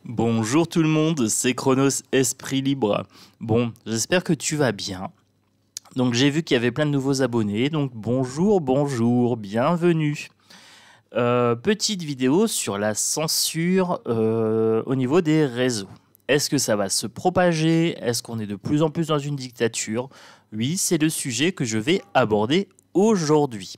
Bonjour tout le monde, c'est Chronos Esprit Libre. Bon, j'espère que tu vas bien. Donc j'ai vu qu'il y avait plein de nouveaux abonnés, donc bonjour, bienvenue. Petite vidéo sur la censure au niveau des réseaux. Est-ce que ça va se propager? Est-ce qu'on est de plus en plus dans une dictature? Oui, c'est le sujet que je vais aborder aujourd'hui.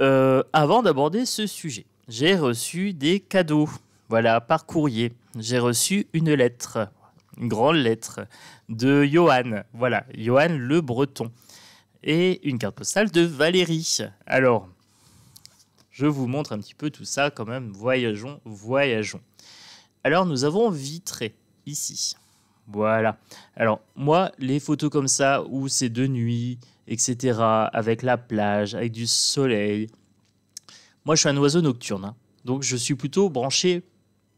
Avant d'aborder ce sujet, j'ai reçu des cadeaux. Voilà, par courrier. J'ai reçu une lettre, une grande lettre de Johan. Voilà, Johan le Breton. Et une carte postale de Valérie. Alors, je vous montre un petit peu tout ça quand même. Voyageons. Alors, nous avons Vitré, ici. Voilà. Alors, moi, les photos comme ça, où c'est de nuit, etc., avec la plage, avec du soleil. Moi, je suis un oiseau nocturne. Hein. Donc, je suis plutôt branché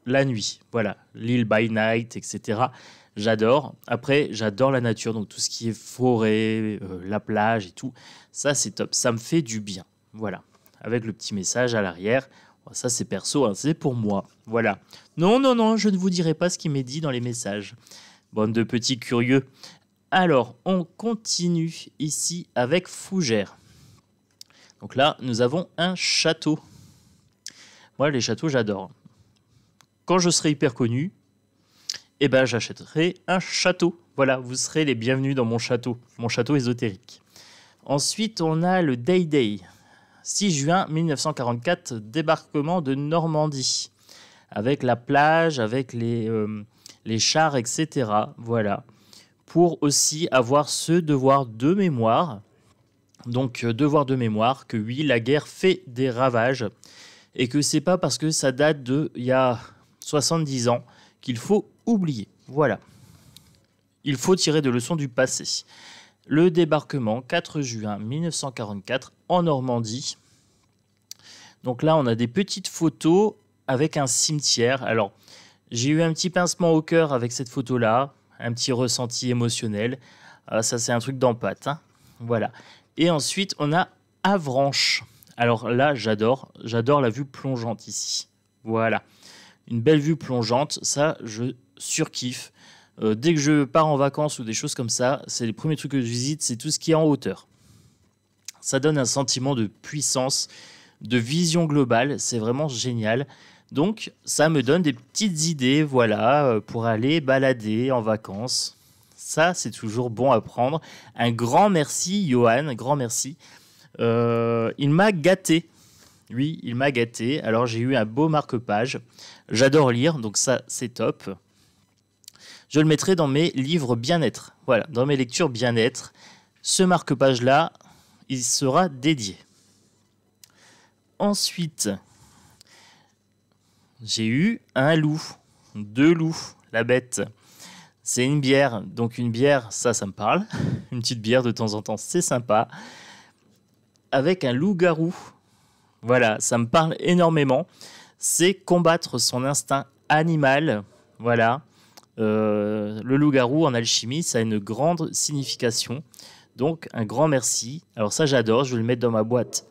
la nuit, voilà, l'île by night, etc. J'adore. Après, j'adore la nature, donc tout ce qui est forêt, la plage et tout, ça c'est top, ça me fait du bien. Voilà, avec le petit message à l'arrière. Ça c'est perso, hein, c'est pour moi. Voilà. Non, je ne vous dirai pas ce qui m'est dit dans les messages. Bande de petits curieux. Alors, on continue ici avec Fougères. Donc là, nous avons un château. Moi, les châteaux, j'adore. Quand je serai hyper connu, eh ben, j'achèterai un château. Voilà, vous serez les bienvenus dans mon château ésotérique. Ensuite, on a le Day. 6 juin 1944, débarquement de Normandie. Avec la plage, avec les chars, etc. Voilà. Pour aussi avoir ce devoir de mémoire. Donc, devoir de mémoire que oui, la guerre fait des ravages. Et que c'est pas parce que ça date de il y a 70 ans qu'il faut oublier. Voilà. Il faut tirer de leçons du passé. Le débarquement, 4 juin 1944, en Normandie. Donc là, on a des petites photos avec un cimetière. Alors, j'ai eu un petit pincement au cœur avec cette photo-là, un petit ressenti émotionnel. Ça, c'est un truc d'empathie. Hein. Voilà. Et ensuite, on a Avranches. Alors là, j'adore la vue plongeante ici. Voilà. Une belle vue plongeante, ça, je surkiffe. Dès que je pars en vacances ou des choses comme ça, c'est les premiers trucs que je visite, c'est tout ce qui est en hauteur. Ça donne un sentiment de puissance, de vision globale, c'est vraiment génial. Donc, ça me donne des petites idées, voilà, pour aller balader en vacances. Ça, c'est toujours bon à prendre. Un grand merci, Johan, un grand merci. Il m'a gâté. Oui, il m'a gâté. Alors, j'ai eu un beau marque-page. J'adore lire, donc ça, c'est top. Je le mettrai dans mes livres bien-être. Voilà, dans mes lectures bien-être. Ce marque-page-là, il sera dédié. Ensuite, j'ai eu un loup. 2 loups, la bête. C'est une bière. Donc, une bière, ça me parle. Une petite bière de temps en temps, c'est sympa. Avec un loup-garou. Voilà, ça me parle énormément. C'est combattre son instinct animal. Voilà. Le loup-garou en alchimie, ça a une grande signification. Donc, un grand merci. Alors ça, j'adore. Je vais le mettre dans ma boîte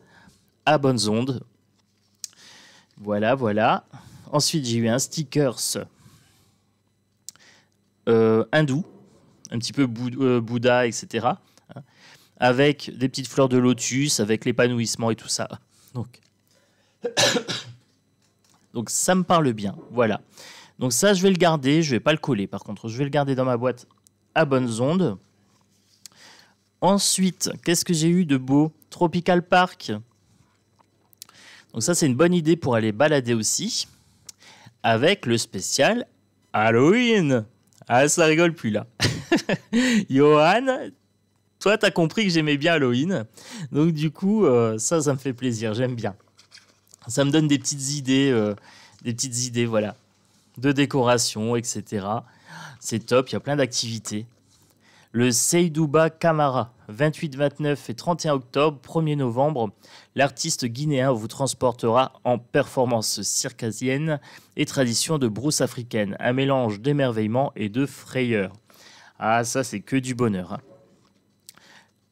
à bonnes ondes. Voilà. Ensuite, j'ai eu un stickers hindou. Un petit peu Bouddha, etc. Avec des petites fleurs de lotus, avec l'épanouissement et tout ça. Donc ça me parle bien, voilà. Donc ça, je vais le garder, je vais pas le coller par contre. Je vais le garder dans ma boîte à bonnes ondes. Ensuite, qu'est-ce que j'ai eu de beau? Tropical Park. Donc ça, c'est une bonne idée pour aller balader aussi. Avec le spécial Halloween. Ah, ça rigole plus là. Johan, toi, t'as compris que j'aimais bien Halloween. Donc du coup, ça me fait plaisir, j'aime bien. Ça me donne des petites idées, voilà, de décoration, etc. C'est top, il y a plein d'activités. Le Seydouba Camara, 28, 29 et 31 octobre, 1er novembre, l'artiste guinéen vous transportera en performance circasienne et tradition de brousse africaine, un mélange d'émerveillement et de frayeur. Ah, ça, c'est que du bonheur. Hein.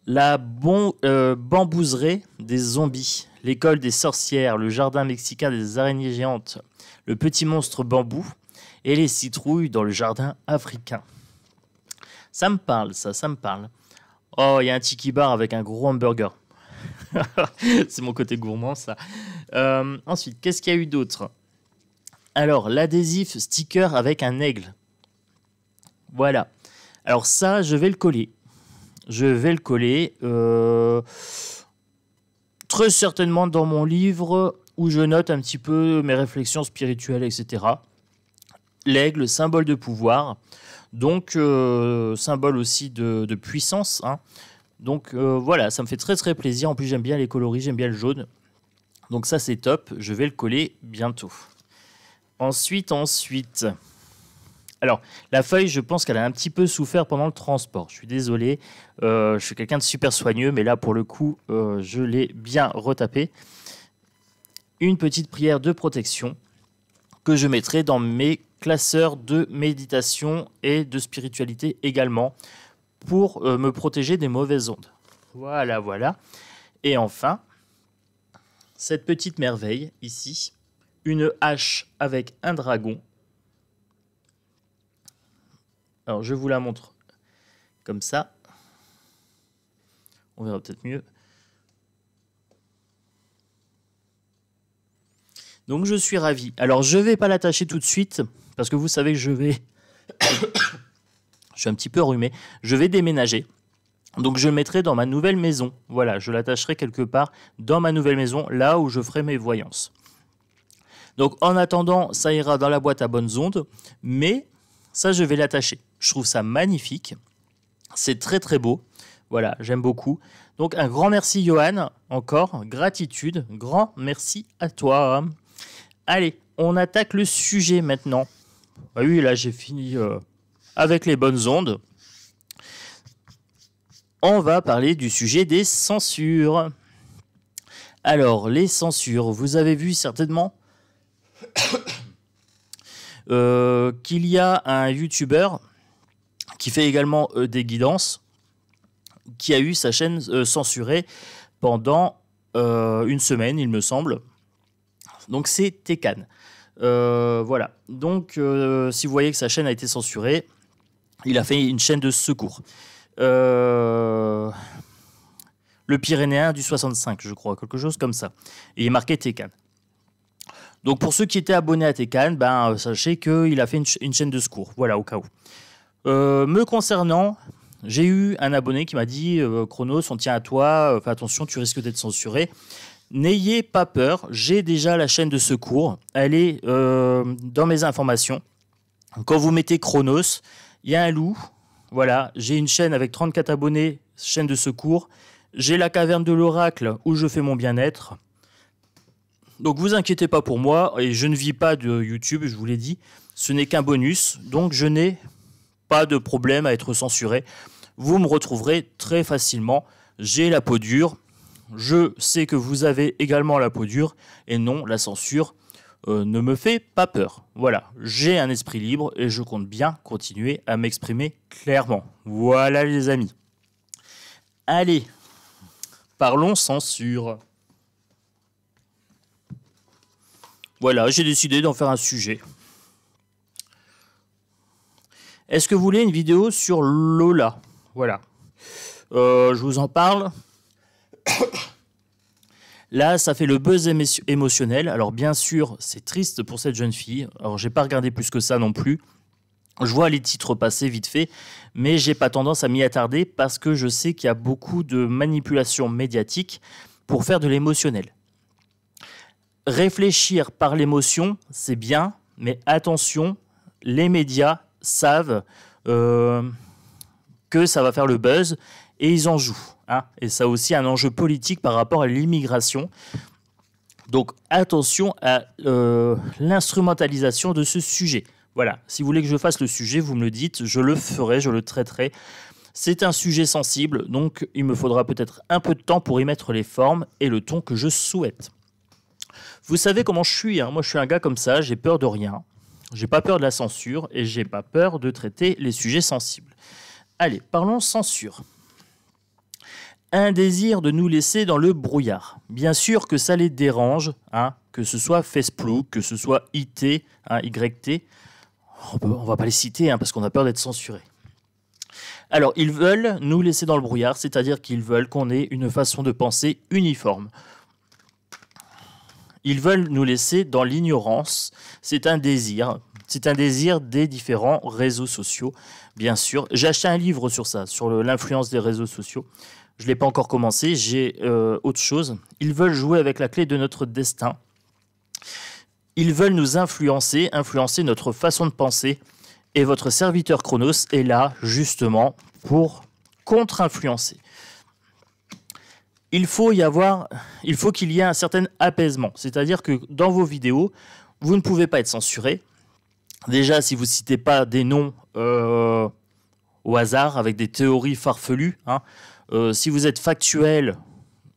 La bambouserie des zombies, l'école des sorcières, le jardin mexicain des araignées géantes, le petit monstre bambou, et les citrouilles dans le jardin africain. Ça me parle, ça me parle. Oh, il y a un tiki bar avec un gros hamburger. C'est mon côté gourmand, ça. Ensuite, qu'est-ce qu'il y a eu d'autre? Alors, l'adhésif sticker avec un aigle. Voilà. Alors ça, je vais le coller. Je vais le coller très certainement dans mon livre où je note un petit peu mes réflexions spirituelles, etc. L'aigle, symbole de pouvoir. Donc, symbole aussi de puissance, hein. Donc voilà, ça me fait très très plaisir. En plus, j'aime bien les coloris, j'aime bien le jaune. Donc ça, c'est top. Je vais le coller bientôt. Ensuite. Alors, la feuille, je pense qu'elle a un petit peu souffert pendant le transport. Je suis désolé. Je suis quelqu'un de super soigneux, mais là, pour le coup, je l'ai bien retapé. Une petite prière de protection que je mettrai dans mes classeurs de méditation et de spiritualité également, pour me protéger des mauvaises ondes. Voilà, voilà. Et enfin, cette petite merveille ici, une hache avec un dragon. Alors, je vous la montre comme ça. On verra peut-être mieux. Donc, je suis ravi. Alors, je ne vais pas l'attacher tout de suite, parce que vous savez que je vais... Je suis un petit peu enrhumé. Je vais déménager. Donc, je le mettrai dans ma nouvelle maison. Voilà, je l'attacherai quelque part dans ma nouvelle maison, là où je ferai mes voyances. Donc, en attendant, ça ira dans la boîte à bonnes ondes. Mais ça, je vais l'attacher. Je trouve ça magnifique. C'est très, très beau. Voilà, j'aime beaucoup. Donc, un grand merci, Johan. Encore, gratitude. Grand merci à toi. Allez, on attaque le sujet maintenant. Ah oui, là, j'ai fini... avec les bonnes ondes, on va parler du sujet des censures. Alors, les censures, vous avez vu certainement qu'il y a un YouTuber qui fait également des guidances, qui a eu sa chaîne censurée pendant une semaine, il me semble. Donc, c'est Tekan. Voilà. Donc, si vous voyez que sa chaîne a été censurée, il a fait une chaîne de secours. Le Pyrénéen du 65, je crois, quelque chose comme ça. Et il est marqué Tekan. Donc, pour ceux qui étaient abonnés à Tekan, ben, sachez qu'il a fait une chaîne de secours. Voilà, au cas où. Me concernant, j'ai eu un abonné qui m'a dit Chronos, on tient à toi, fais attention, tu risques d'être censuré. N'ayez pas peur, j'ai déjà la chaîne de secours. Elle est dans mes informations. Quand vous mettez Chronos, il y a un loup. Voilà, j'ai une chaîne avec 34 abonnés, chaîne de secours. J'ai la caverne de l'oracle où je fais mon bien-être. Donc vous inquiétez pas pour moi, et je ne vis pas de YouTube, je vous l'ai dit. Ce n'est qu'un bonus, donc je n'ai pas de problème à être censuré. Vous me retrouverez très facilement. J'ai la peau dure. Je sais que vous avez également la peau dure. Et non, la censure ne me fait pas peur. Voilà, j'ai un esprit libre et je compte bien continuer à m'exprimer clairement. Voilà les amis. Allez, parlons censure. Voilà, j'ai décidé d'en faire un sujet. Est-ce que vous voulez une vidéo sur Lola? Voilà. Je vous en parle. Là, ça fait le buzz émotionnel. Alors, bien sûr, c'est triste pour cette jeune fille. Alors, j'ai pas regardé plus que ça non plus. Je vois les titres passer vite fait, mais j'ai pas tendance à m'y attarder parce que je sais qu'il y a beaucoup de manipulation médiatique pour faire de l'émotionnel. Réfléchir par l'émotion, c'est bien, mais attention, les médias savent que ça va faire le buzz et ils en jouent. Hein, et ça a aussi un enjeu politique par rapport à l'immigration. Donc attention à l'instrumentalisation de ce sujet. Voilà, si vous voulez que je fasse le sujet, vous me le dites, je le ferai, je le traiterai. C'est un sujet sensible, donc il me faudra peut-être un peu de temps pour y mettre les formes et le ton que je souhaite. Vous savez comment je suis, hein. Moi je suis un gars comme ça, j'ai peur de rien. J'ai pas peur de la censure et j'ai pas peur de traiter les sujets sensibles. Allez, parlons censure. Un désir de nous laisser dans le brouillard. Bien sûr que ça les dérange, hein, que ce soit Facebook, que ce soit IT, hein, YT. On va pas les citer hein, parce qu'on a peur d'être censuré. Alors, ils veulent nous laisser dans le brouillard, c'est-à-dire qu'ils veulent qu'on ait une façon de penser uniforme. Ils veulent nous laisser dans l'ignorance. C'est un désir des différents réseaux sociaux, bien sûr. J'ai acheté un livre sur ça, sur l'influence des réseaux sociaux. Je ne l'ai pas encore commencé, j'ai autre chose. Ils veulent jouer avec la clé de notre destin. Ils veulent nous influencer notre façon de penser. Et votre serviteur Chronos est là, justement, pour contre-influencer. Il faut qu'il y ait un certain apaisement. C'est-à-dire que dans vos vidéos, vous ne pouvez pas être censuré. Déjà, si vous ne citez pas des noms au hasard, avec des théories farfelues, hein, si vous êtes factuel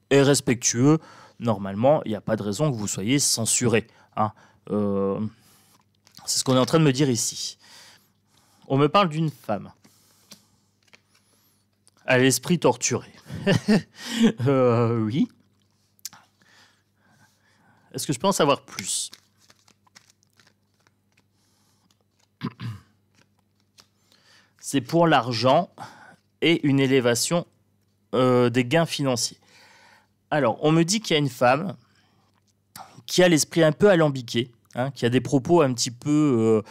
et respectueux, normalement, il n'y a pas de raison que vous soyez censuré. Hein. C'est ce qu'on est en train de me dire ici. On me parle d'une femme à l'esprit torturé. Oui. Est-ce que je peux en savoir plus? C'est pour l'argent et une élévation des gains financiers. Alors, on me dit qu'il y a une femme qui a l'esprit un peu alambiqué, hein, qui a des propos un petit peu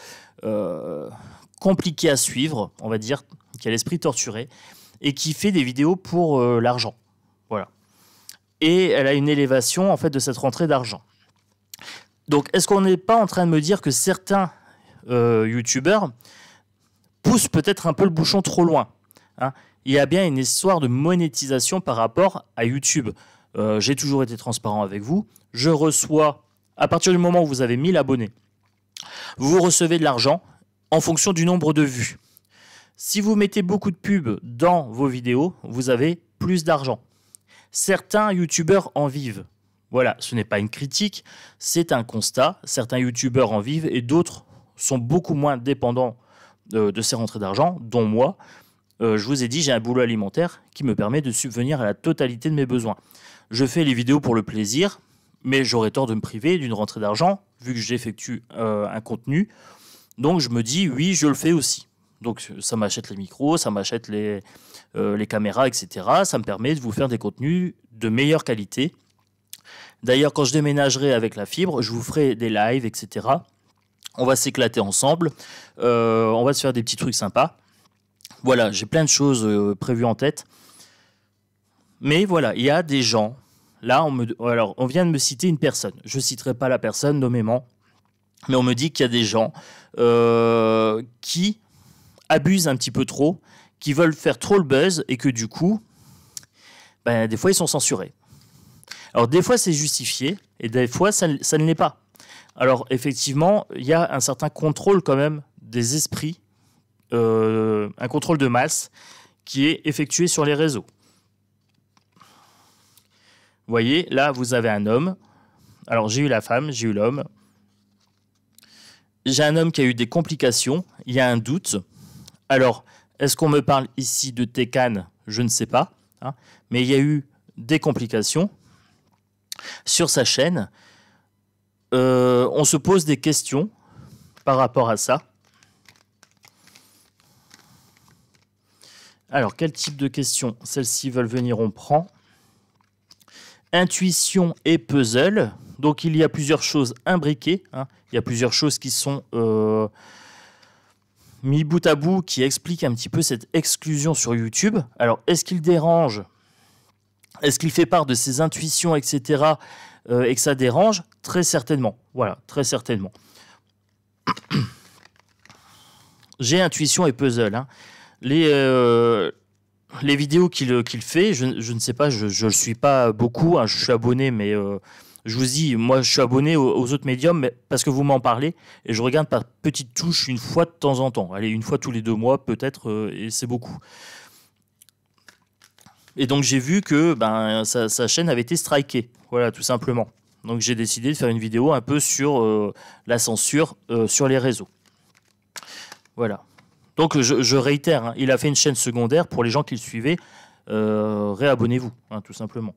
compliqués à suivre, on va dire, qui a l'esprit torturé, et qui fait des vidéos pour l'argent. Voilà. Et elle a une élévation, en fait, de cette rentrée d'argent. Donc, est-ce qu'on n'est pas en train de me dire que certains youtubeurs poussent peut-être un peu le bouchon trop loin, hein? Il y a bien une histoire de monétisation par rapport à YouTube. J'ai toujours été transparent avec vous. Je reçois, à partir du moment où vous avez 1000 abonnés, vous recevez de l'argent en fonction du nombre de vues. Si vous mettez beaucoup de pubs dans vos vidéos, vous avez plus d'argent. Certains youtubeurs en vivent. Voilà, ce n'est pas une critique, c'est un constat. Certains youtubeurs en vivent et d'autres sont beaucoup moins dépendants de ces rentrées d'argent, dont moi. Je vous ai dit, j'ai un boulot alimentaire qui me permet de subvenir à la totalité de mes besoins. Je fais les vidéos pour le plaisir, mais j'aurais tort de me priver d'une rentrée d'argent, vu que j'effectue un contenu. Donc je me dis, oui, je le fais aussi. Donc ça m'achète les micros, ça m'achète les caméras, etc. Ça me permet de vous faire des contenus de meilleure qualité. D'ailleurs, quand je déménagerai avec la fibre, je vous ferai des lives, etc. On va s'éclater ensemble. On va se faire des petits trucs sympas. Voilà, j'ai plein de choses prévues en tête. Mais voilà, il y a des gens. Là, on vient de me citer une personne. Je ne citerai pas la personne nommément. Mais on me dit qu'il y a des gens qui abusent un petit peu trop, qui veulent faire trop le buzz et que du coup, des fois, ils sont censurés. Alors, des fois, c'est justifié et des fois, ça ne l'est pas. Alors, effectivement, il y a un certain contrôle quand même des esprits, un contrôle de masse qui est effectué sur les réseaux. Vous voyez, là, vous avez un homme. Alors, j'ai eu la femme, j'ai eu l'homme. J'ai un homme qui a eu des complications. Il y a un doute. Alors, est-ce qu'on me parle ici de Tecan? Je ne sais pas. Hein, mais il y a eu des complications sur sa chaîne. On se pose des questions par rapport à ça. Alors, quel type de questions? Celles-ci veulent venir, on prend. Intuition et puzzle. Donc, il y a plusieurs choses imbriquées. Hein. Il y a plusieurs choses qui sont mis bout à bout, qui expliquent un petit peu cette exclusion sur YouTube. Alors, est-ce qu'il dérange? Est-ce qu'il fait part de ses intuitions, etc. Et que ça dérange? Très certainement. Voilà, très certainement. J'ai intuition et puzzle. Hein. Les vidéos qu'il fait, je ne sais pas, je ne le suis pas beaucoup, hein, je suis abonné, mais je vous dis, moi je suis abonné aux autres médiums mais parce que vous m'en parlez, et je regarde par petites touches une fois de temps en temps. Allez, une fois tous les 2 mois peut-être, et c'est beaucoup. Et donc j'ai vu que sa chaîne avait été strikée, voilà, tout simplement. Donc j'ai décidé de faire une vidéo un peu sur la censure sur les réseaux. Voilà. Donc je réitère, hein, il a fait une chaîne secondaire pour les gens qui le suivaient. Réabonnez-vous, hein, tout simplement.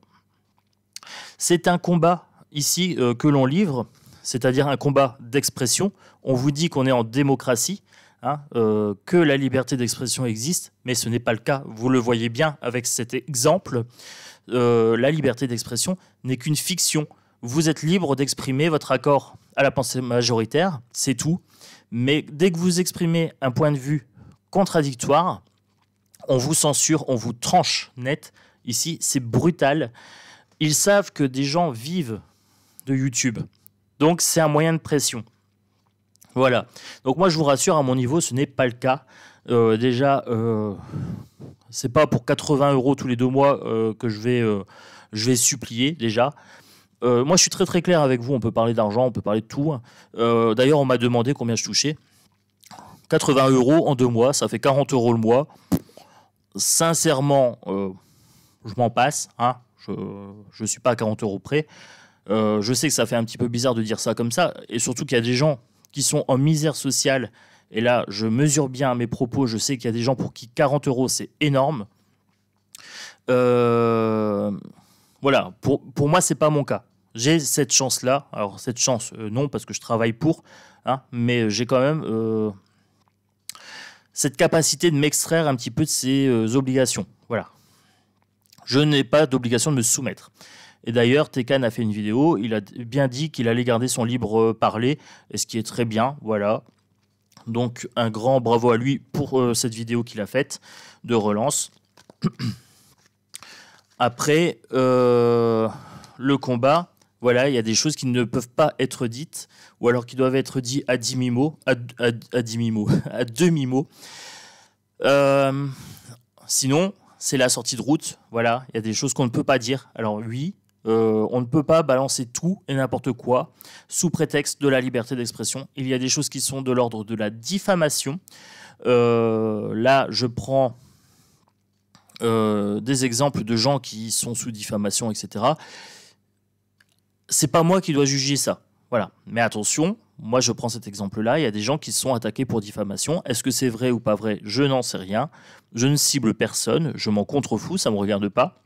C'est un combat ici que l'on livre. c'est-à-dire un combat d'expression. On vous dit qu'on est en démocratie, hein, que la liberté d'expression existe, mais ce n'est pas le cas. Vous le voyez bien avec cet exemple. La liberté d'expression n'est qu'une fiction. Vous êtes libre d'exprimer votre accord à la pensée majoritaire, c'est tout. Mais dès que vous exprimez un point de vue contradictoire, on vous censure, on vous tranche net. Ici, c'est brutal. Ils savent que des gens vivent de YouTube. Donc, c'est un moyen de pression. Voilà. Donc, moi, je vous rassure, à mon niveau, ce n'est pas le cas. Déjà, c'est pas pour 80 € tous les 2 mois que je vais supplier, déjà. Moi, je suis très très clair avec vous. On peut parler d'argent, on peut parler de tout. D'ailleurs, on m'a demandé combien je touchais. 80 € en 2 mois, ça fait 40 € le mois. Sincèrement, je m'en passe. Hein. Je ne suis pas à 40 € près. Je sais que ça fait un petit peu bizarre de dire ça comme ça. Et surtout qu'il y a des gens qui sont en misère sociale. Et là, je mesure bien mes propos. Je sais qu'il y a des gens pour qui 40 €, c'est énorme. Voilà, pour moi, ce n'est pas mon cas. J'ai cette chance-là. Alors, cette chance, non, parce que je travaille pour. Hein, mais j'ai quand même cette capacité de m'extraire un petit peu de ces obligations. Voilà. Je n'ai pas d'obligation de me soumettre. Et d'ailleurs, Tekan a fait une vidéo. Il a bien dit qu'il allait garder son libre parler, et ce qui est très bien. Voilà. Donc, un grand bravo à lui pour cette vidéo qu'il a faite de relance. Après, le combat, voilà, il y a des choses qui ne peuvent pas être dites, ou alors qui doivent être dites à demi-mot, à demi-mot. Sinon, c'est la sortie de route. Voilà, il y a des choses qu'on ne peut pas dire. Alors oui, on ne peut pas balancer tout et n'importe quoi sous prétexte de la liberté d'expression. Il y a des choses qui sont de l'ordre de la diffamation. Là, je prends des exemples de gens qui sont sous diffamation, etc. C'est pas moi qui dois juger ça. Voilà. Mais attention, moi je prends cet exemple-là, il y a des gens qui se sont attaqués pour diffamation. Est-ce que c'est vrai ou pas vrai? Je n'en sais rien. Je ne cible personne, je m'en contrefous, ça ne me regarde pas.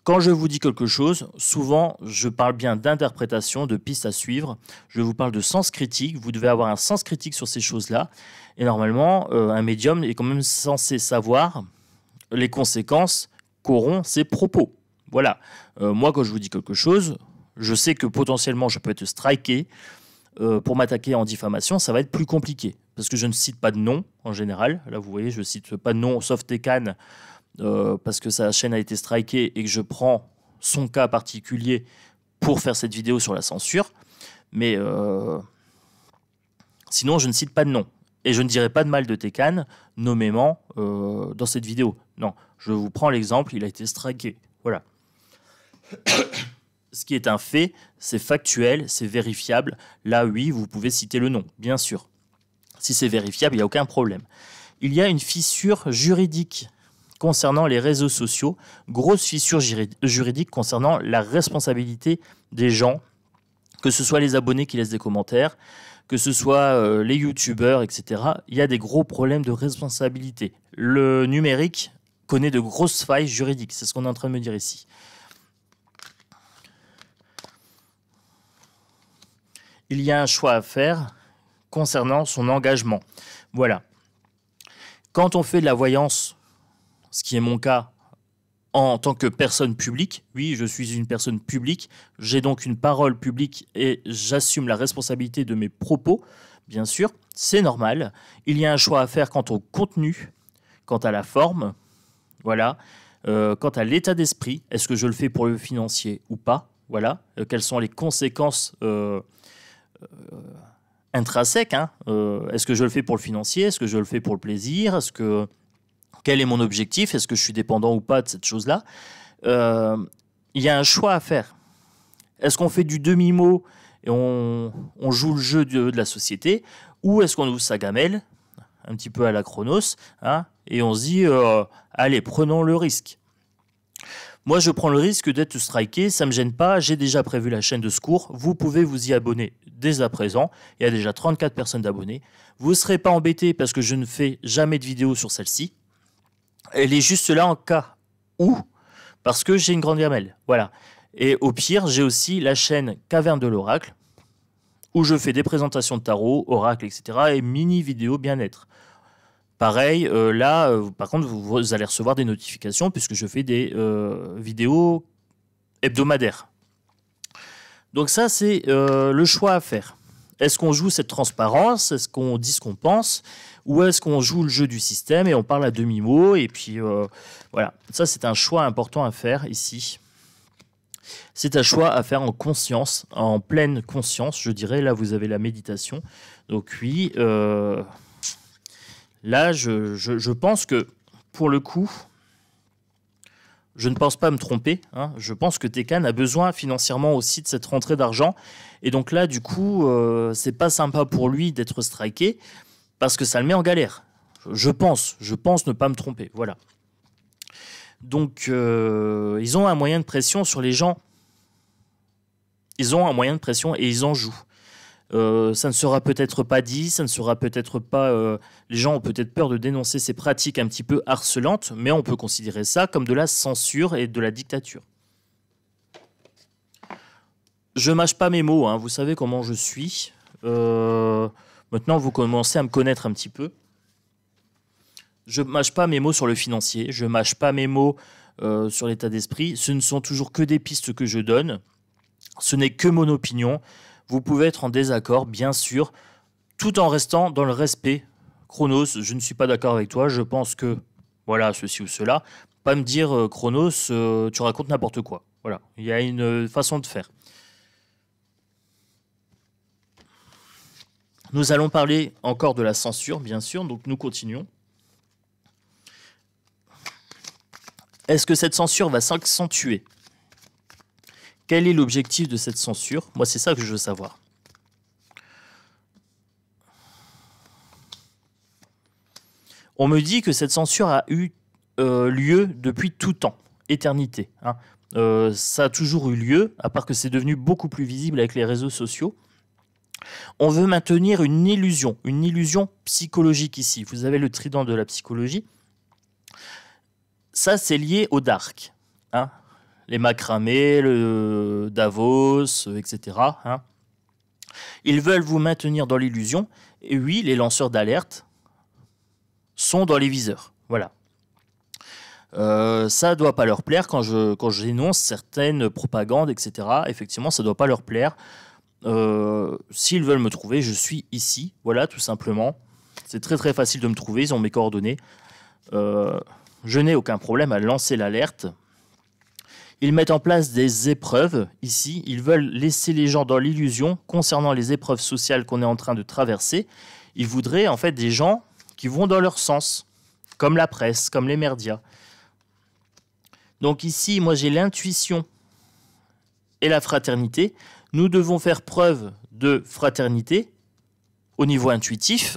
Quand je vous dis quelque chose, souvent je parle bien d'interprétation, de pistes à suivre. Je vous parle de sens critique. Vous devez avoir un sens critique sur ces choses-là. Et normalement, un médium est quand même censé savoir les conséquences qu'auront ses propos. Voilà. Moi, quand je vous dis quelque chose, je sais que potentiellement je peux être striké. Pour m'attaquer en diffamation, ça va être plus compliqué. Parce que je ne cite pas de nom en général. Là, vous voyez, je ne cite pas de nom, sauf Tekan, parce que sa chaîne a été strikée et que je prends son cas particulier pour faire cette vidéo sur la censure. Mais sinon, je ne cite pas de nom. Et je ne dirai pas de mal de Tekan, nommément, dans cette vidéo. Non, je vous prends l'exemple, il a été striké. Voilà. Ce qui est un fait, c'est factuel, c'est vérifiable. Là, oui, vous pouvez citer le nom, bien sûr. Si c'est vérifiable, il n'y a aucun problème. Il y a une fissure juridique concernant les réseaux sociaux, grosse fissure juridique concernant la responsabilité des gens, que ce soit les abonnés qui laissent des commentaires, que ce soit les youtubeurs, etc. Il y a des gros problèmes de responsabilité. Le numérique connaît de grosses failles juridiques, c'est ce qu'on est en train de me dire ici. Il y a un choix à faire concernant son engagement. Voilà. Quand on fait de la voyance, ce qui est mon cas en tant que personne publique, oui, je suis une personne publique, j'ai donc une parole publique et j'assume la responsabilité de mes propos, bien sûr, c'est normal. Il y a un choix à faire quant au contenu, quant à la forme, voilà, quant à l'état d'esprit, est-ce que je le fais pour le financier ou pas, voilà, quelles sont les conséquences intrinsèque, hein. Est-ce que je le fais pour le financier? Est-ce que je le fais pour le plaisir? Quel est mon objectif? Est-ce que je suis dépendant ou pas de cette chose-là? Il y a un choix à faire. Est-ce qu'on fait du demi-mot et on joue le jeu de la société? Ou est-ce qu'on ouvre sa gamelle, un petit peu à la Chronos, hein, et on se dit allez, prenons le risque. Moi, je prends le risque d'être striké, ça ne me gêne pas, j'ai déjà prévu la chaîne de secours, vous pouvez vous y abonner dès à présent, il y a déjà 34 personnes d'abonnés, vous ne serez pas embêtés parce que je ne fais jamais de vidéo sur celle-ci, elle est juste là en cas où, parce que j'ai une grande gamelle, voilà. Et au pire, j'ai aussi la chaîne Caverne de l'Oracle, où je fais des présentations de tarot, oracle, etc. et mini vidéos bien-être. Pareil, là, par contre, vous allez recevoir des notifications puisque je fais des vidéos hebdomadaires. Donc ça, c'est le choix à faire. Est-ce qu'on joue cette transparence? Est-ce qu'on dit ce qu'on pense? Ou est-ce qu'on joue le jeu du système et on parle à demi-mot? Et puis, voilà. Ça, c'est un choix important à faire ici. C'est un choix à faire en conscience, en pleine conscience, je dirais. Là, vous avez la méditation. Donc oui, là, je pense que, pour le coup, je ne pense pas me tromper. Hein. Je pense que Tekan a besoin financièrement aussi de cette rentrée d'argent. Et donc là, du coup, c'est pas sympa pour lui d'être striké parce que ça le met en galère. Je pense ne pas me tromper. Voilà. Donc, ils ont un moyen de pression sur les gens. Ils ont un moyen de pression et ils en jouent. Ça ne sera peut-être pas dit, ça ne sera peut-être pas... les gens ont peut-être peur de dénoncer ces pratiques un petit peu harcelantes, mais on peut considérer ça comme de la censure et de la dictature. Je mâche pas mes mots, hein, vous savez comment je suis. Maintenant, vous commencez à me connaître un petit peu. Je mâche pas mes mots sur le financier, je mâche pas mes mots sur l'état d'esprit. Ce ne sont toujours que des pistes que je donne. Ce n'est que mon opinion. Vous pouvez être en désaccord, bien sûr, tout en restant dans le respect. Chronos, je ne suis pas d'accord avec toi, je pense que, voilà, ceci ou cela. Pas me dire, Chronos, tu racontes n'importe quoi. Voilà, il y a une façon de faire. Nous allons parler encore de la censure, bien sûr, donc nous continuons. Est-ce que cette censure va s'accentuer ? Quel est l'objectif de cette censure? Moi, c'est ça que je veux savoir. On me dit que cette censure a eu lieu depuis tout temps, éternité. Hein. Ça a toujours eu lieu, à part que c'est devenu beaucoup plus visible avec les réseaux sociaux. On veut maintenir une illusion psychologique ici. Vous avez le trident de la psychologie. Ça, c'est lié au dark. Hein. Les macramés, le Davos, etc. Hein. Ils veulent vous maintenir dans l'illusion. Et oui, les lanceurs d'alerte sont dans les viseurs. Voilà. Ça ne doit pas leur plaire quand j'énonce certaines propagandes, etc. Effectivement, ça ne doit pas leur plaire. S'ils veulent me trouver, je suis ici. Voilà, tout simplement. C'est très très facile de me trouver. Ils ont mes coordonnées. Je n'ai aucun problème à lancer l'alerte. Ils mettent en place des épreuves, ici. Ils veulent laisser les gens dans l'illusion concernant les épreuves sociales qu'on est en train de traverser. Ils voudraient en fait des gens qui vont dans leur sens, comme la presse, comme les médias. Donc ici, moi j'ai l'intuition et la fraternité. Nous devons faire preuve de fraternité au niveau intuitif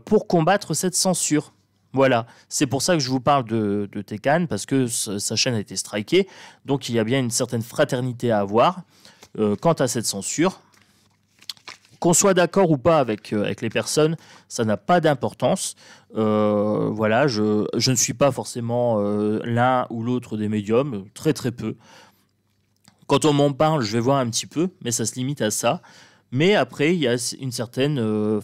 pour combattre cette censure. Voilà, c'est pour ça que je vous parle de Tekan, parce que sa chaîne a été strikée, donc il y a bien une certaine fraternité à avoir quant à cette censure. Qu'on soit d'accord ou pas avec les personnes, ça n'a pas d'importance. Voilà, je ne suis pas forcément l'un ou l'autre des médiums, très très peu. Quand on m'en parle, je vais voir un petit peu, mais ça se limite à ça. Mais après, il y a une certaine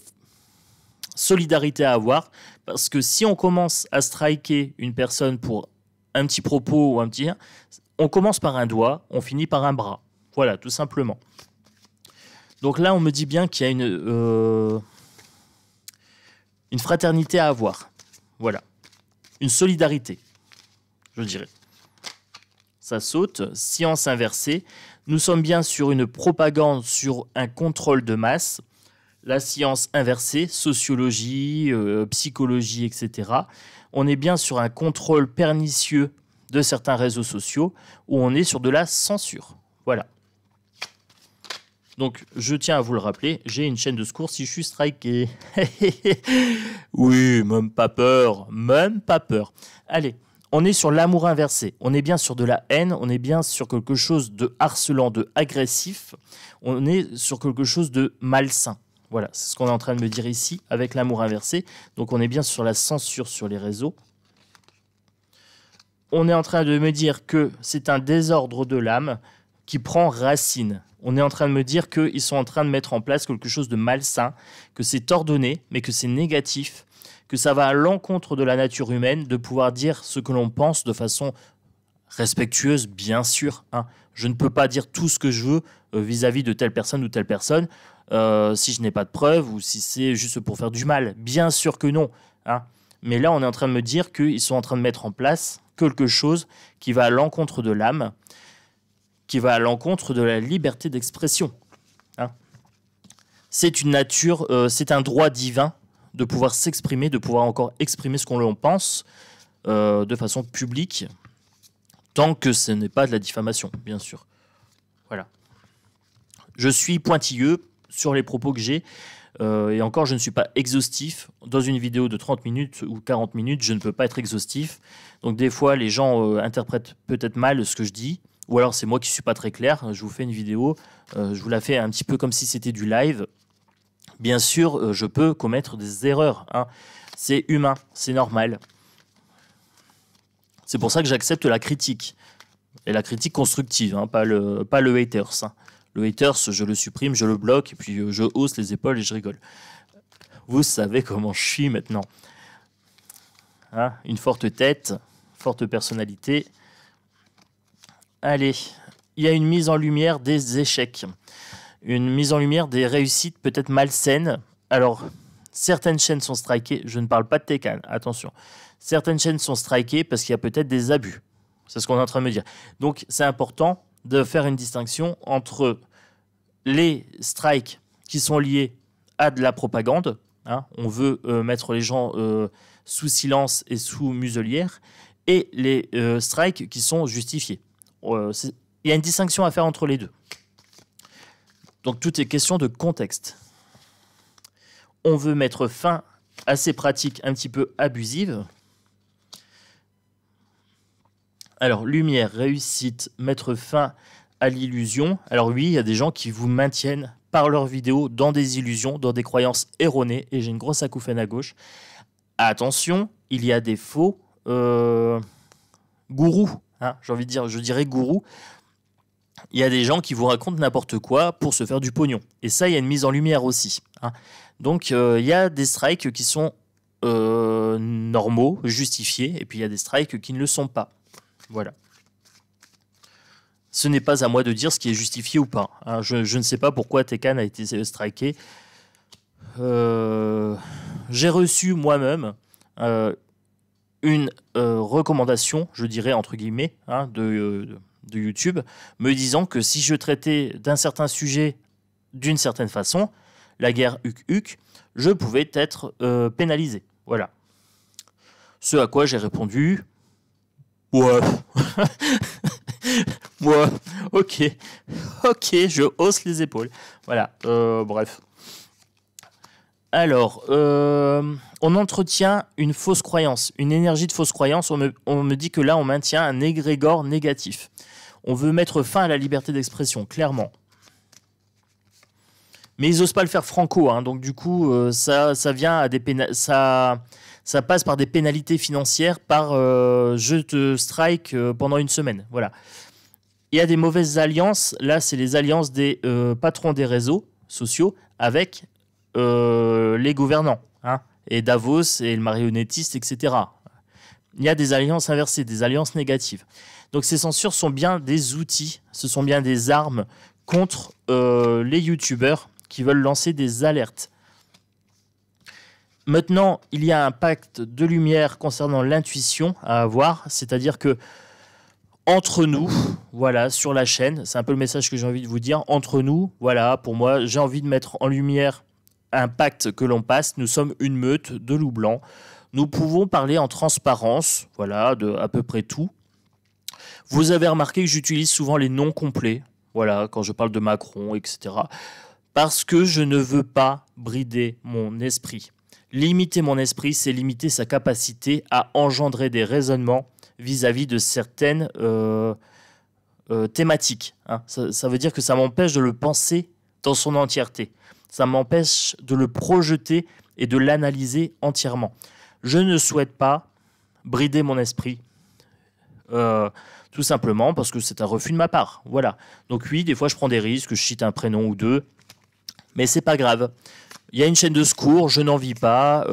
solidarité à avoir, parce que si on commence à striker une personne pour un petit propos ou un petit... On commence par un doigt, on finit par un bras. Voilà, tout simplement. Donc là, on me dit bien qu'il y a une fraternité à avoir. Voilà. Une solidarité, je dirais. Ça saute. Science inversée. Nous sommes bien sur une propagande, sur un contrôle de masse. La science inversée, sociologie, psychologie, etc. On est bien sur un contrôle pernicieux de certains réseaux sociaux où on est sur de la censure. Voilà. Donc, je tiens à vous le rappeler, j'ai une chaîne de secours si je suis striké. Oui, même pas peur, même pas peur. Allez, on est sur l'amour inversé, on est bien sur de la haine, on est bien sur quelque chose de harcelant, de agressif, on est sur quelque chose de malsain. Voilà, c'est ce qu'on est en train de me dire ici avec l'amour inversé. Donc, on est bien sur la censure sur les réseaux. On est en train de me dire que c'est un désordre de l'âme. qui prend racine. On est en train de me dire qu'ils sont en train de mettre en place quelque chose de malsain, que c'est ordonné, mais que c'est négatif, que ça va à l'encontre de la nature humaine de pouvoir dire ce que l'on pense de façon respectueuse, bien sûr. Hein. Je ne peux pas dire tout ce que je veux vis-à-vis de telle personne ou telle personne si je n'ai pas de preuves ou si c'est juste pour faire du mal. Bien sûr que non. Hein. Mais là, on est en train de me dire qu'ils sont en train de mettre en place quelque chose qui va à l'encontre de l'âme, qui va à l'encontre de la liberté d'expression. Hein. C'est une nature, c'est un droit divin de pouvoir s'exprimer, de pouvoir encore exprimer ce qu'on l'on pense de façon publique, tant que ce n'est pas de la diffamation, bien sûr. Voilà. Je suis pointilleux sur les propos que j'ai, et encore, je ne suis pas exhaustif. Dans une vidéo de 30 minutes ou 40 minutes, je ne peux pas être exhaustif. Donc des fois, les gens interprètent peut-être mal ce que je dis, ou alors c'est moi qui ne suis pas très clair. Je vous fais une vidéo, je vous la fais un petit peu comme si c'était du live. Bien sûr, je peux commettre des erreurs. Hein. C'est humain, c'est normal. C'est pour ça que j'accepte la critique. Et la critique constructive, hein, pas le haters. Hein. Le haters, je le supprime, je le bloque, et puis je hausse les épaules et je rigole. Vous savez comment je suis maintenant. Hein, une forte tête, forte personnalité. Allez, il y a une mise en lumière des échecs. Une mise en lumière des réussites peut-être malsaines. Alors, certaines chaînes sont strikées. Je ne parle pas de Tekan, attention. Certaines chaînes sont strikées parce qu'il y a peut-être des abus. C'est ce qu'on est en train de me dire. Donc, c'est important de faire une distinction entre les strikes qui sont liés à de la propagande. Hein, on veut mettre les gens sous silence et sous muselière. Et les strikes qui sont justifiés. Il y a une distinction à faire entre les deux. Donc, tout est question de contexte. On veut mettre fin à ces pratiques un petit peu abusives. Alors, lumière, réussite, mettre fin à l'illusion. Alors oui, il y a des gens qui vous maintiennent par leurs vidéos dans des illusions, dans des croyances erronées. Et j'ai une grosse acouphène à gauche. Attention, il y a des faux gourous. Hein, j'ai envie de dire, je dirais gourous. Il y a des gens qui vous racontent n'importe quoi pour se faire du pognon. Et ça, il y a une mise en lumière aussi. Hein. Donc, il y a des strikes qui sont normaux, justifiés, et puis il y a des strikes qui ne le sont pas. Voilà. Ce n'est pas à moi de dire ce qui est justifié ou pas. Hein. Je ne sais pas pourquoi Tekan a été striké. J'ai reçu moi-même une recommandation, je dirais entre guillemets, hein, de YouTube, me disant que si je traitais d'un certain sujet d'une certaine façon, la guerre Huc-Huc, je pouvais être pénalisé. Voilà. Ce à quoi j'ai répondu... Ouais. Ouais. Ok, je hausse les épaules. Voilà, bref. Alors, on entretient une fausse croyance, une énergie de fausse croyance. On me dit que là, on maintient un égrégore négatif. On veut mettre fin à la liberté d'expression, clairement. Mais ils n'osent pas le faire franco, hein, donc du coup, ça vient à des ça passe par des pénalités financières, par je te strike pendant une semaine. Voilà. Il y a des mauvaises alliances. Là, c'est les alliances des patrons des réseaux sociaux avec les gouvernants, hein, et Davos et le marionnettiste, etc. Il y a des alliances inversées, des alliances négatives. Donc ces censures sont bien des outils, ce sont bien des armes contre les youtubeurs qui veulent lancer des alertes. Maintenant, il y a un pacte de lumière concernant l'intuition à avoir, c'est-à-dire que entre nous, voilà, sur la chaîne, c'est un peu le message que j'ai envie de vous dire, entre nous, voilà, pour moi, j'ai envie de mettre en lumière un pacte que l'on passe, nous sommes une meute de loups blancs, nous pouvons parler en transparence, voilà, de à peu près tout. Vous avez remarqué que j'utilise souvent les noms complets, voilà, quand je parle de Macron, etc., parce que je ne veux pas brider mon esprit. Limiter mon esprit, c'est limiter sa capacité à engendrer des raisonnements vis-à-vis de certaines thématiques. Hein. Ça veut dire que ça m'empêche de le penser dans son entièreté. Ça m'empêche de le projeter et de l'analyser entièrement. Je ne souhaite pas brider mon esprit Tout simplement parce que c'est un refus de ma part. Voilà. Donc oui, des fois je prends des risques, je cite un prénom ou deux, mais c'est pas grave. Il y a une chaîne de secours, je n'en vis pas.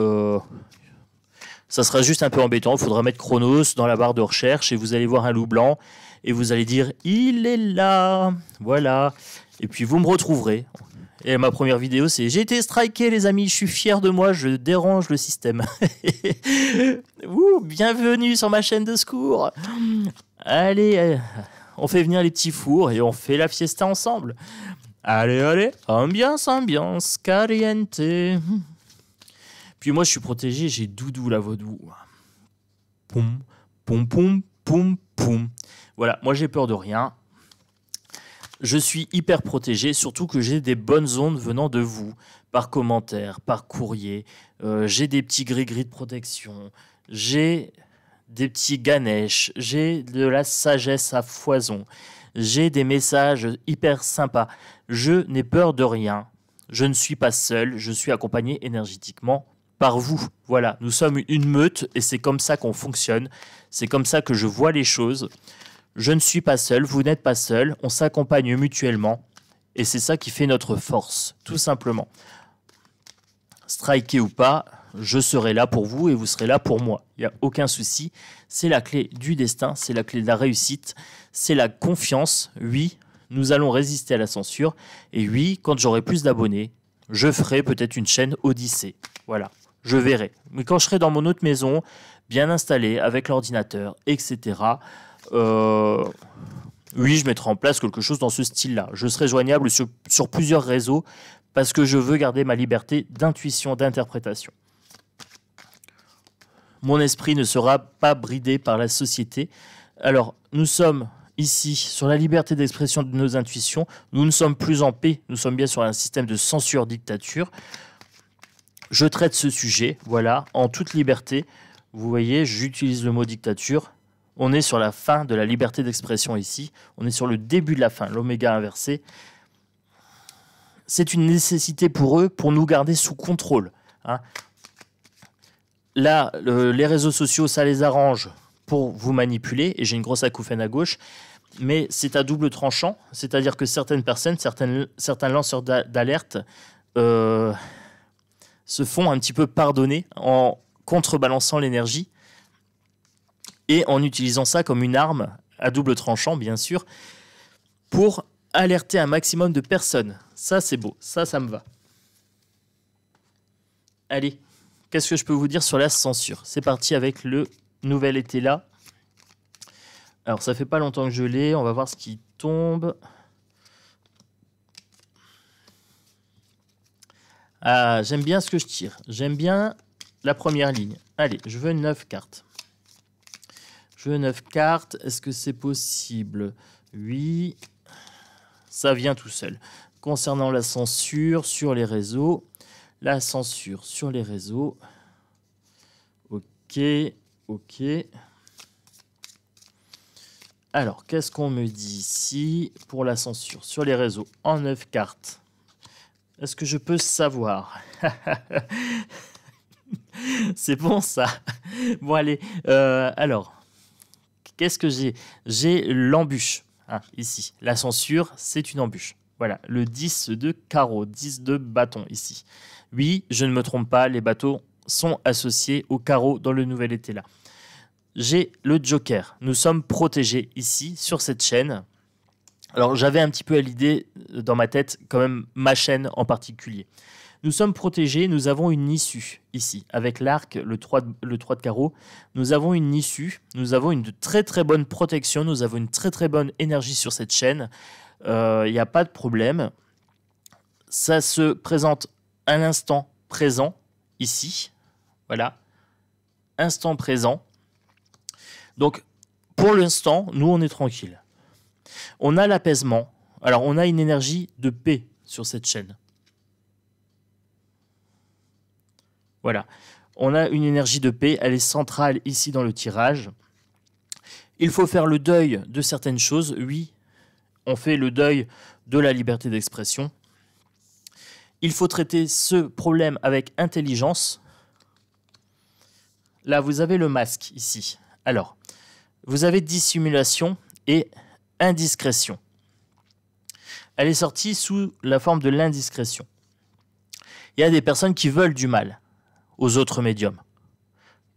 Ça sera juste un peu embêtant. Il faudra mettre Chronos dans la barre de recherche et vous allez voir un loup blanc et vous allez dire « Il est là !» Voilà. Et puis vous me retrouverez. Et ma première vidéo, c'est « J'ai été striké, les amis, je suis fier de moi, je dérange le système. » Ouh, bienvenue sur ma chaîne de secours. Allez, on fait venir les petits fours et on fait la fiesta ensemble. Allez, allez, ambiance, ambiance, caliente. Puis moi, je suis protégé, j'ai Doudou la vaudou. Poum, poum, poum, poum, poum. Voilà, moi j'ai peur de rien. Je suis hyper protégé, surtout que j'ai des bonnes ondes venant de vous, par commentaire, par courrier. J'ai des petits gris-gris de protection. J'ai des petits Ganesh. J'ai de la sagesse à foison. J'ai des messages hyper sympas. Je n'ai peur de rien. Je ne suis pas seul. Je suis accompagné énergétiquement par vous. Voilà, nous sommes une meute et c'est comme ça qu'on fonctionne. C'est comme ça que je vois les choses. Je ne suis pas seul, vous n'êtes pas seul, on s'accompagne mutuellement et c'est ça qui fait notre force, tout simplement. Striker ou pas, je serai là pour vous et vous serez là pour moi. Il n'y a aucun souci. C'est la clé du destin, c'est la clé de la réussite, c'est la confiance. Oui, nous allons résister à la censure et oui, quand j'aurai plus d'abonnés, je ferai peut-être une chaîne Odyssée. Voilà, je verrai. Mais quand je serai dans mon autre maison, bien installé avec l'ordinateur, etc., oui, je mettrai en place quelque chose dans ce style-là. Je serai joignable sur plusieurs réseaux parce que je veux garder ma liberté d'intuition, d'interprétation. Mon esprit ne sera pas bridé par la société. Alors, nous sommes ici sur la liberté d'expression de nos intuitions. Nous ne sommes plus en paix. Nous sommes bien sur un système de censure-dictature. Je traite ce sujet, voilà, en toute liberté. Vous voyez, j'utilise le mot dictature. On est sur la fin de la liberté d'expression ici. On est sur le début de la fin, l'oméga inversé. C'est une nécessité pour eux, pour nous garder sous contrôle. Hein. Là, les réseaux sociaux, ça les arrange pour vous manipuler. Et j'ai une grosse acouphène à gauche. Mais c'est à double tranchant. C'est-à-dire que certaines personnes, certains lanceurs d'alerte se font un petit peu pardonner en contrebalançant l'énergie. Et en utilisant ça comme une arme à double tranchant, bien sûr, pour alerter un maximum de personnes. Ça, c'est beau. Ça me va. Allez, qu'est-ce que je peux vous dire sur la censure? C'est parti avec le nouvel été là. Alors, ça fait pas longtemps que je l'ai. On va voir ce qui tombe. Ah, j'aime bien ce que je tire. J'aime bien la première ligne. Allez, je veux 9 cartes. Je veux 9 cartes. Est-ce que c'est possible? Oui. Ça vient tout seul. Concernant la censure sur les réseaux. La censure sur les réseaux. Ok. Ok. Alors, qu'est-ce qu'on me dit ici pour la censure sur les réseaux en 9 cartes? Est-ce que je peux savoir? C'est bon ça. Bon allez. Alors. Qu'est-ce que j'ai? J'ai l'embûche, hein, ici. La censure, c'est une embûche. Voilà, le 10 de carreau, 10 de bâton, ici. Oui, je ne me trompe pas, les bâtons sont associés au carreau dans le nouvel été là. J'ai le joker. Nous sommes protégés ici, sur cette chaîne. Alors, j'avais un petit peu à l'idée dans ma tête, quand même, ma chaîne en particulier. Nous sommes protégés, nous avons une issue ici, avec l'arc, le 3 de carreau. Nous avons une issue, nous avons une très très bonne protection, nous avons une très très bonne énergie sur cette chaîne. Il n'y a pas de problème. Ça se présente à l'instant présent, ici. Voilà, instant présent. Donc, pour l'instant, nous, on est tranquille. On a l'apaisement. Alors, on a une énergie de paix sur cette chaîne. Voilà, on a une énergie de paix, elle est centrale ici dans le tirage. Il faut faire le deuil de certaines choses, oui, on fait le deuil de la liberté d'expression. Il faut traiter ce problème avec intelligence. Là, vous avez le masque ici. Alors, Vous avez dissimulation et indiscrétion. Elle est sortie sous la forme de l'indiscrétion. Il y a des personnes qui veulent du mal aux autres médiums.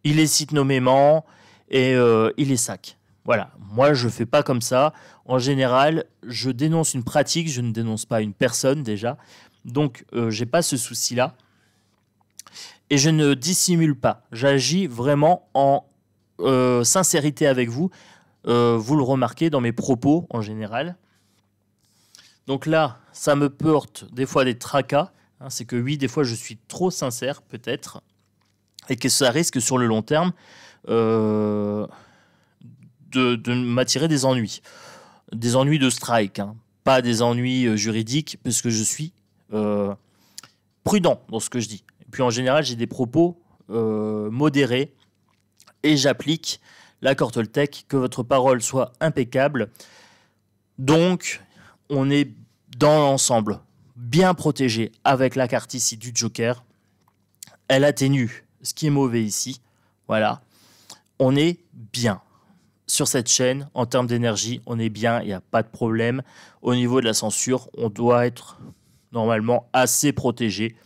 Ils les citent nommément et ils les saquent. Voilà, moi je ne fais pas comme ça. En général, je dénonce une pratique, je ne dénonce pas une personne déjà. Donc, je n'ai pas ce souci-là. Et je ne dissimule pas. J'agis vraiment en sincérité avec vous. Vous le remarquez dans mes propos en général. Donc là, ça me porte des fois des tracas. Hein, c'est que oui, des fois je suis trop sincère peut-être. Et que ça risque sur le long terme de m'attirer des ennuis. Des ennuis de strike, hein, pas des ennuis juridiques, parce que je suis prudent dans ce que je dis. Et puis en général, j'ai des propos modérés et j'applique l'accord Toltec, que votre parole soit impeccable. Donc, on est dans l'ensemble bien protégé avec la carte ici du Joker. Elle atténue ce qui est mauvais ici. Voilà. On est bien. Sur cette chaîne, en termes d'énergie, on est bien, il n'y a pas de problème. Au niveau de la censure, on doit être normalement assez protégé.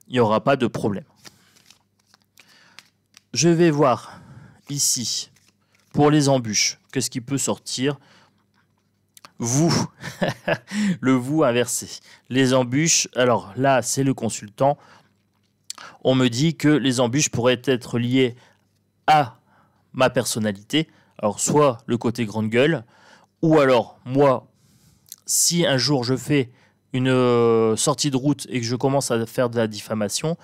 Il n'y aura pas de problème. Je vais voir ici, pour les embûches, qu'est-ce qui peut sortir. Vous, le vous inversé. Les embûches, alors là, c'est le consultant. On me dit que les embûches pourraient être liées à ma personnalité. Alors, soit le côté grande gueule, ou alors, moi, si un jour je fais une sortie de route et que je commence à faire de la diffamation,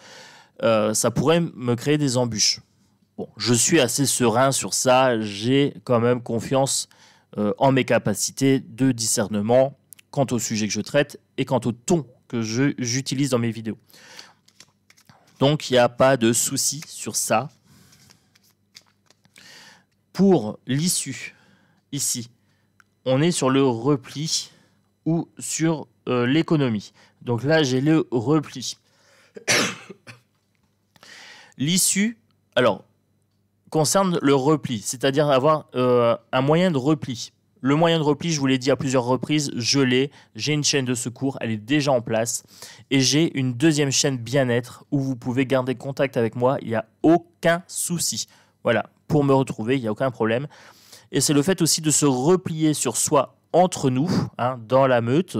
ça pourrait me créer des embûches. Bon, je suis assez serein sur ça, j'ai quand même confiance en mes capacités de discernement quant au sujet que je traite et quant au ton que j'utilise dans mes vidéos. Donc, il n'y a pas de souci sur ça. Pour l'issue, ici, on est sur le repli ou sur l'économie. Donc là, j'ai le repli. L'issue, alors, concerne le repli, c'est-à-dire avoir un moyen de repli. Le moyen de repli, je vous l'ai dit à plusieurs reprises, je l'ai. J'ai une chaîne de secours, elle est déjà en place. Et j'ai une deuxième chaîne bien-être où vous pouvez garder contact avec moi. Il n'y a aucun souci. Voilà, pour me retrouver, il n'y a aucun problème. Et c'est le fait aussi de se replier sur soi entre nous, hein, dans la meute.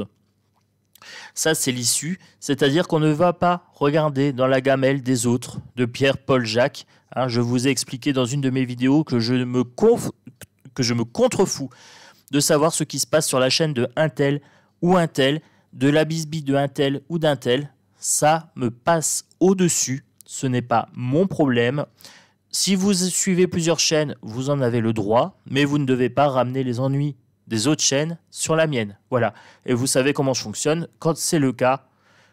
Ça, c'est l'issue. C'est-à-dire qu'on ne va pas regarder dans la gamelle des autres, de Pierre, Paul, Jacques. Hein, je vous ai expliqué dans une de mes vidéos que je me contrefous de savoir ce qui se passe sur la chaîne de un tel ou un tel, de la bisbille de un tel ou d'un tel. Ça me passe au-dessus. Ce n'est pas mon problème. Si vous suivez plusieurs chaînes, vous en avez le droit, mais vous ne devez pas ramener les ennuis des autres chaînes sur la mienne. Voilà. Et vous savez comment je fonctionne. Quand c'est le cas,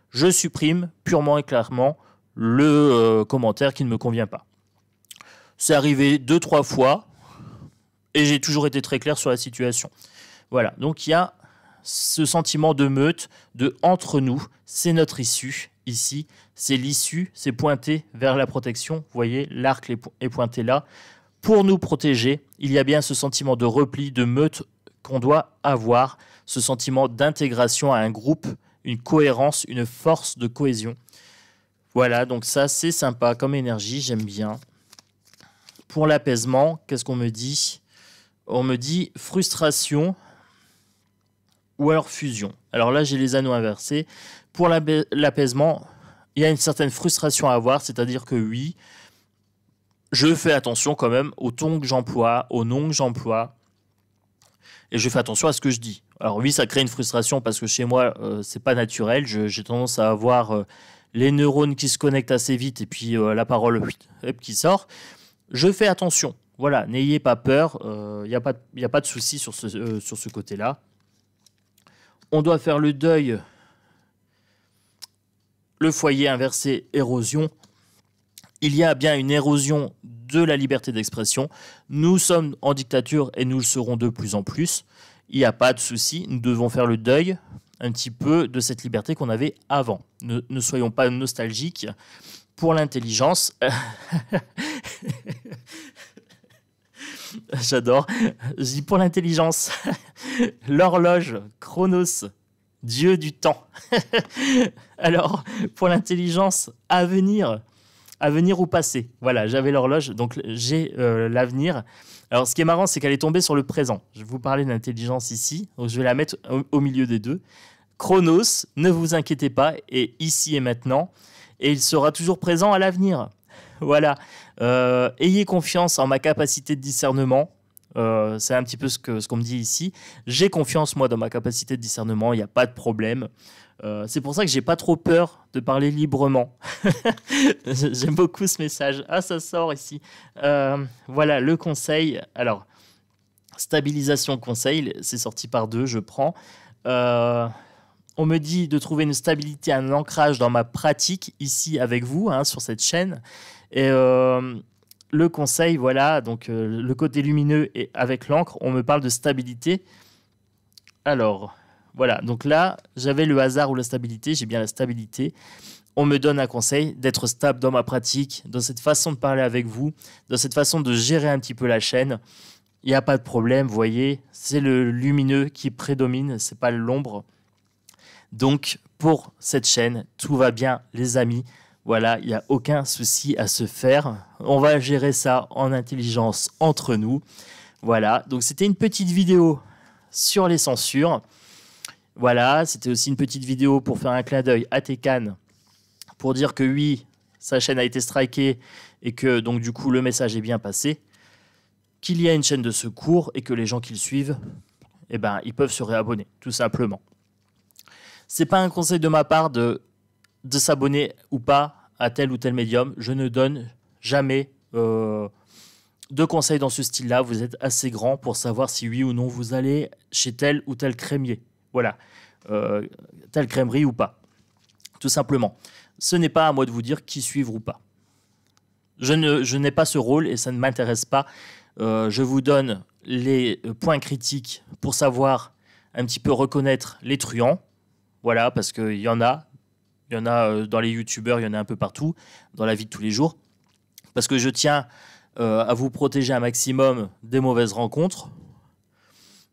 je supprime purement et clairement le commentaire qui ne me convient pas. C'est arrivé 2-3 fois et j'ai toujours été très clair sur la situation. Voilà. Donc il y a ce sentiment de meute, de entre nous. C'est notre issue. Ici, c'est l'issue, c'est pointé vers la protection. Vous voyez, l'arc est pointé là. Pour nous protéger, il y a bien ce sentiment de repli, de meute qu'on doit avoir, ce sentiment d'intégration à un groupe, une cohérence, une force de cohésion. Voilà, donc ça, c'est sympa comme énergie, j'aime bien. Pour l'apaisement, qu'est-ce qu'on me dit? On me dit frustration ou alors fusion. Alors là, j'ai les anneaux inversés. Pour l'apaisement, il y a une certaine frustration à avoir, c'est-à-dire que oui, je fais attention quand même au ton que j'emploie, au nom que j'emploie, et je fais attention à ce que je dis. Alors oui, ça crée une frustration parce que chez moi, c'est pas naturel. J'ai tendance à avoir les neurones qui se connectent assez vite et puis la parole qui sort. Je fais attention. Voilà, n'ayez pas peur. Il n'y a pas de souci sur ce côté-là. On doit faire le deuil. Le foyer inversé, érosion. Il y a bien une érosion de la liberté d'expression. Nous sommes en dictature et nous le serons de plus en plus. Il n'y a pas de souci. Nous devons faire le deuil un petit peu de cette liberté qu'on avait avant. Ne soyons pas nostalgiques. Pour l'intelligence, J'adore. Je dis pour l'intelligence, l'horloge, Chronos, dieu du temps. Alors, pour l'intelligence, avenir ou passé. Voilà, j'avais l'horloge, donc j'ai l'avenir. Alors, ce qui est marrant, c'est qu'elle est tombée sur le présent. Je vais vous parler d'intelligence ici, donc je vais la mettre au milieu des deux. Chronos, ne vous inquiétez pas, est ici et maintenant, et il sera toujours présent à l'avenir. Voilà. Ayez confiance en ma capacité de discernement. C'est un petit peu ce qu'on me dit ici. J'ai confiance, moi, dans ma capacité de discernement. Il n'y a pas de problème. C'est pour ça que j'ai pas trop peur de parler librement. J'aime beaucoup ce message. Ah, ça sort ici. Voilà, le conseil. Alors, stabilisation conseil, c'est sorti par 2, je prends. On me dit de trouver une stabilité, un ancrage dans ma pratique ici avec vous, hein, sur cette chaîne. Et le conseil, voilà, donc le côté lumineux et avec l'encre, on me parle de stabilité. Alors, voilà, donc là, j'avais le hasard ou la stabilité, j'ai bien la stabilité. On me donne un conseil d'être stable dans ma pratique, dans cette façon de parler avec vous, dans cette façon de gérer un petit peu la chaîne. Il n'y a pas de problème, vous voyez, c'est le lumineux qui prédomine, c'est pas l'ombre. Donc, pour cette chaîne, tout va bien, les amis. Voilà, il n'y a aucun souci à se faire. On va gérer ça en intelligence entre nous. Voilà, donc c'était une petite vidéo sur les censures. Voilà, c'était aussi une petite vidéo pour faire un clin d'œil à Tekan, pour dire que oui, sa chaîne a été strikée et que donc du coup le message est bien passé, qu'il y a une chaîne de secours et que les gens qui le suivent, eh ben, ils peuvent se réabonner, tout simplement. C'est pas un conseil de ma part de s'abonner ou pas à tel ou tel médium. Je ne donne jamais de conseils dans ce style-là. Vous êtes assez grand pour savoir si oui ou non vous allez chez tel ou tel crémier. Voilà, telle crèmerie ou pas. Tout simplement. Ce n'est pas à moi de vous dire qui suivre ou pas. Je n'ai pas ce rôle et ça ne m'intéresse pas. Je vous donne les points critiques pour savoir un petit peu reconnaître les truands. Voilà, parce qu'il y en a. Il y en a dans les youtubeurs, il y en a un peu partout, dans la vie de tous les jours. Parce que je tiens à vous protéger un maximum des mauvaises rencontres.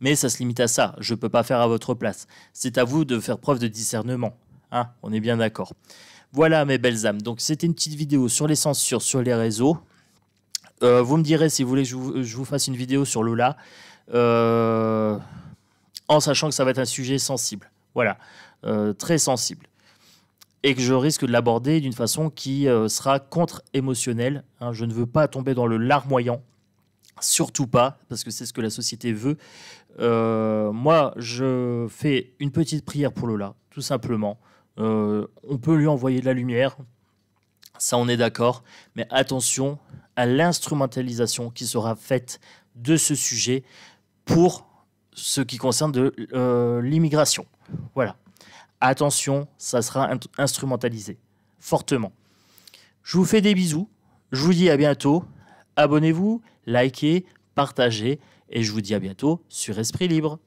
Mais ça se limite à ça. Je ne peux pas faire à votre place. C'est à vous de faire preuve de discernement. Hein, on est bien d'accord. Voilà, mes belles âmes. Donc, c'était une petite vidéo sur les censures sur les réseaux. Vous me direz si vous voulez que je vous fasse une vidéo sur Lola. En sachant que ça va être un sujet sensible. Voilà, très sensible. Et que je risque de l'aborder d'une façon qui sera contre-émotionnelle. Hein, je ne veux pas tomber dans le larmoyant. Surtout pas, parce que c'est ce que la société veut. Moi, je fais une petite prière pour Lola, tout simplement. On peut lui envoyer de la lumière, ça on est d'accord, mais attention à l'instrumentalisation qui sera faite de ce sujet pour ce qui concerne l'immigration. Voilà. Attention, ça sera instrumentalisé, fortement. Je vous fais des bisous, je vous dis à bientôt, abonnez-vous, likez, partagez, et je vous dis à bientôt sur Esprit Libre.